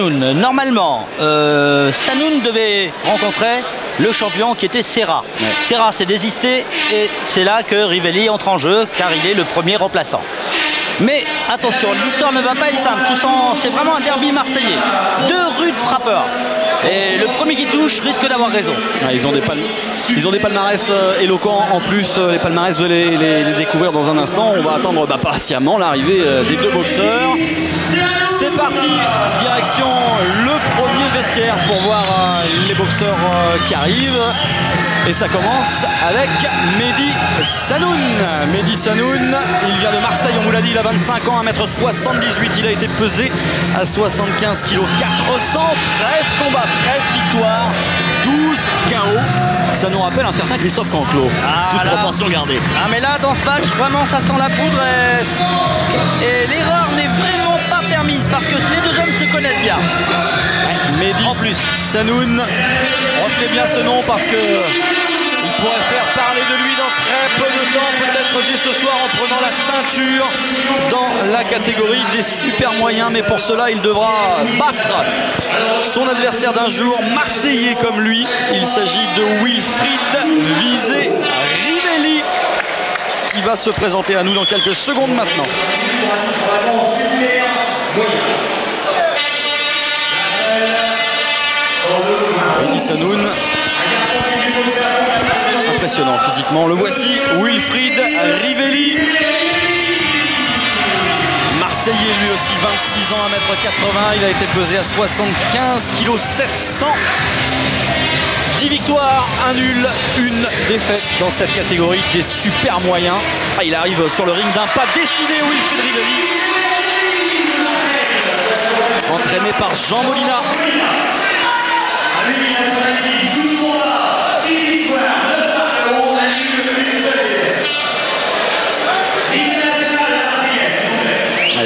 Normalement, Sanoun devait rencontrer le champion qui était Serra. Ouais. Serra s'est désisté et c'est là que Rivelli entre en jeu car il est le premier remplaçant. Mais attention, l'histoire ne va pas être simple. C'est vraiment un derby marseillais. Deux rudes frappeurs. Et le premier qui touche risque d'avoir raison. Ah, ils ont des palmarès éloquents en plus. Les palmarès, vous allez les découvrir dans un instant. On va attendre patiemment l'arrivée des deux boxeurs. C'est parti, direction le premier vestiaire pour voir les boxeurs qui arrivent. Et ça commence avec Mehdi Sanoun. Mehdi Sanoun, il vient de Marseille, on vous l'a dit, il a 25 ans, 1m78. Il a été pesé à 75 kg, 413 combats, 13 victoires, 12 KO. Ça nous rappelle un certain Christophe Canclot, toute proportion gardée. Ah mais là, dans ce match, vraiment, ça sent la poudre et l'erreur n'est vraiment pas permise parce que les deux hommes se connaissent bien. Mehdi en plus, Sanoun, retenez bien ce nom parce que il pourrait faire parler de lui dans très peu de temps, peut-être dès ce soir en prenant la ceinture dans la catégorie des super moyens. Mais pour cela, il devra battre son adversaire d'un jour, marseillais comme lui. Il s'agit de Wilfried Visé Rivelli qui va se présenter à nous dans quelques secondes maintenant. Mehdi Sanoun, impressionnant physiquement. Le voici, Wilfried Rivelli. Marseillais lui aussi, 26 ans, 1m80. Il a été pesé à 75 kg, 700. 10 victoires, 1 nul, 1 défaite dans cette catégorie des super moyens. Ah, il arrive sur le ring d'un pas décidé, Wilfried Rivelli. Entraîné par Jean Molina.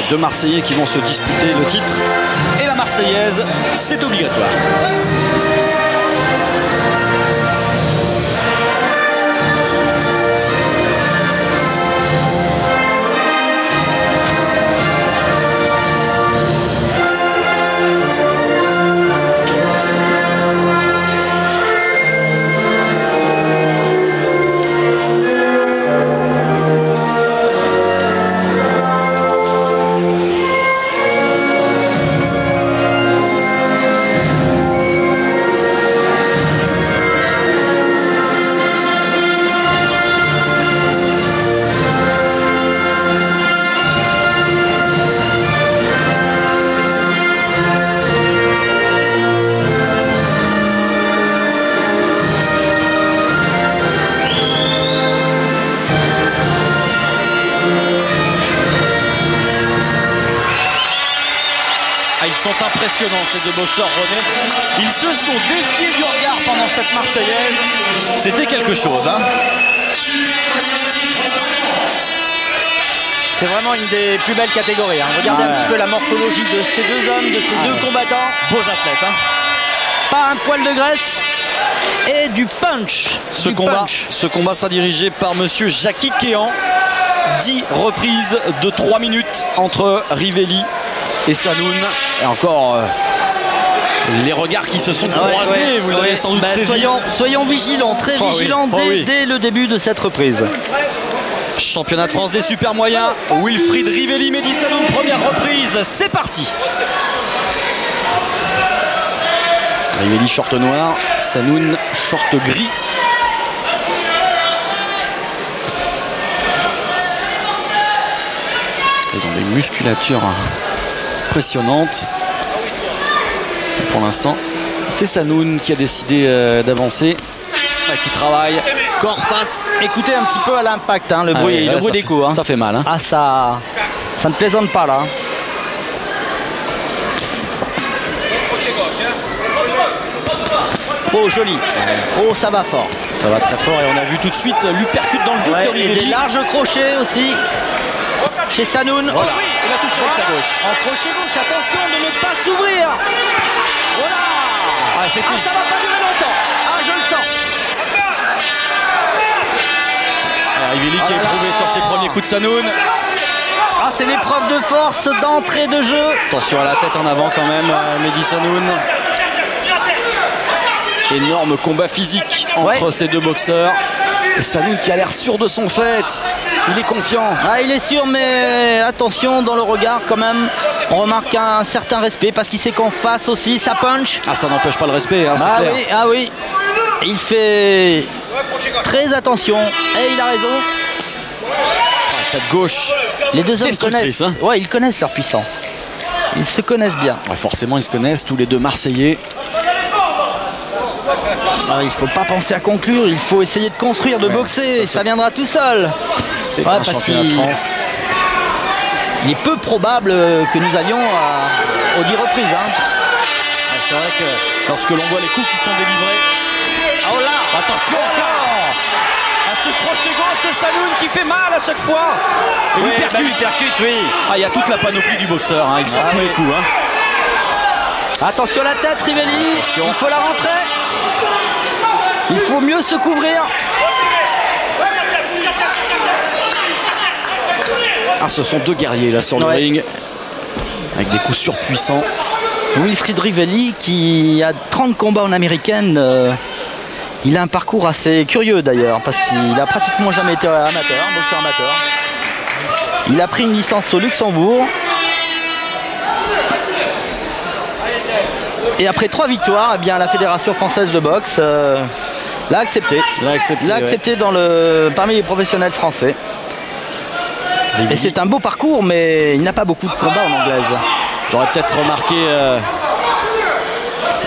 Deux Marseillais qui vont se disputer le titre. Et la Marseillaise, c'est obligatoire. Sont impressionnants ces deux boxeurs, René. Ils se sont défiés du regard pendant cette Marseillaise. C'était quelque chose, hein. C'est vraiment une des plus belles catégories. Hein. Regardez un petit peu la morphologie de ces deux hommes, de ces deux combattants. Beaux athlètes, hein. Pas un poil de graisse et du punch. Ce combat sera dirigé par monsieur Jackie Kéan. 10 reprises de 3 minutes entre Rivelli et Sanoun. Et encore les regards qui se sont croisés, vous l'avez sans doute saisi. Soyons vigilants, très vigilants dès le début de cette reprise. Championnat de France des super moyens, Wilfried Rivelli, Mehdi Sanoun, première reprise, c'est parti. Rivelli short noir, Sanoun short gris. Ils ont des musculatures impressionnantes. Pour l'instant, c'est Sanoun qui a décidé d'avancer, qui travaille corps face. Écoutez un petit peu à l'impact, hein, le bruit des coups. Hein. Ça fait mal. Hein. Ah, ça ne plaisante pas là. Oh, joli. Oh, ça va fort. Ça va très fort et on a vu tout de suite l'uppercut dans le vide de Rivelli. Et des larges crochets aussi chez Sanoun. Voilà. Oui, il a touché avec sa gauche. En crochet gauche, attention de ne pas s'ouvrir. Voilà. Ça va pas durer longtemps. Ah, je le sens. Rivelli qui est éprouvé sur ses premiers coups de Sanoun. Ah, c'est l'épreuve de force d'entrée de jeu. Attention à la tête en avant quand même, Mehdi Sanoun. Énorme combat physique entre ces deux boxeurs. Et Sanoun qui a l'air sûr de son fait. Il est confiant. Ah, il est sûr, mais attention dans le regard quand même. On remarque un certain respect parce qu'il sait qu'en face aussi, ça punch. Ah, ça n'empêche pas le respect, hein, c'est clair. Oui, ah oui. Il fait très attention et il a raison. Cette gauche. Les deux hommes connaissent, hein. Ouais, ils connaissent leur puissance. Ils se connaissent bien. Ouais, forcément, ils se connaissent, tous les deux Marseillais. Alors, il ne faut pas penser à conclure, il faut essayer de construire, de boxer, ça viendra tout seul. C'est un championnat de France. Il est peu probable que nous allions aux 10 reprises. Hein. C'est vrai que lorsque l'on voit les coups qui sont délivrés. Oh là, attention encore à ce crochet gauche de Sanoun qui fait mal à chaque fois. Et lui percute, oui. Ah, il y a toute la panoplie du boxeur, hein. Il sort tous les coups. Hein. Attention à la tête, Rivelli. Il faut la rentrer. Il faut mieux se couvrir. Ah, ce sont deux guerriers là sur le ring. Avec des coups surpuissants. Wilfried Rivelli qui a 30 combats en américaine. Il a un parcours assez curieux d'ailleurs parce qu'il a pratiquement jamais été amateur, boxeur amateur. Il a pris une licence au Luxembourg. Et après 3 victoires, eh bien, la Fédération française de boxe l'a accepté. L'a accepté parmi les professionnels français. Et c'est un beau parcours, mais il n'a pas beaucoup de combats en anglaise. J'aurais peut-être remarqué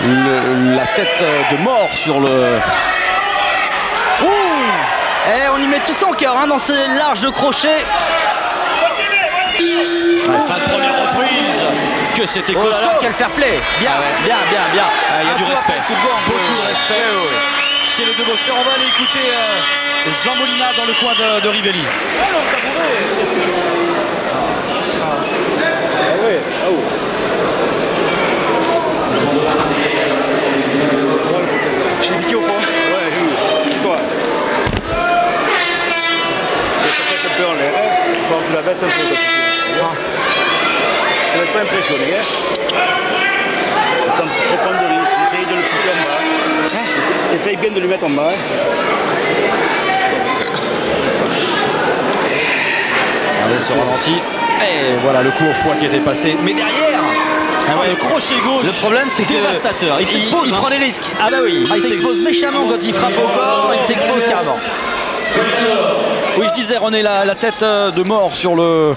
la tête de mort sur le... Et on y met tout son cœur hein, dans ces larges crochets. Fin de première reprise. Que c'était costaud. Quel fair play. Bien, bien. Il y a du respect. Beaucoup de respect chez les deux boxeurs. On va aller écouter Jean Molina dans le coin de Rivelli. Je suis piqué au fond. Ouais, toi. Peut-être un peu en l'air. Il faut que tu la baisses un peu. Ne laisse pas impressionner. Ça me fait prendre de risque. Essaye de le piquer en bas. Essaye bien de lui mettre en bas. Regardez ce ralenti. Et voilà le coup au foie qui était passé. Mais derrière, le crochet gauche. Le problème, c'est que dévastateur. Il s'expose. Il prend des risques. Ah bah oui. Il s'expose méchamment quand il frappe au corps. Il s'expose carrément. Oui, je disais, René, la tête de mort sur le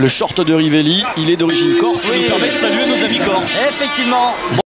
short de Rivelli. Il est d'origine corse. Ça nous permet de saluer nos amis corses. Effectivement.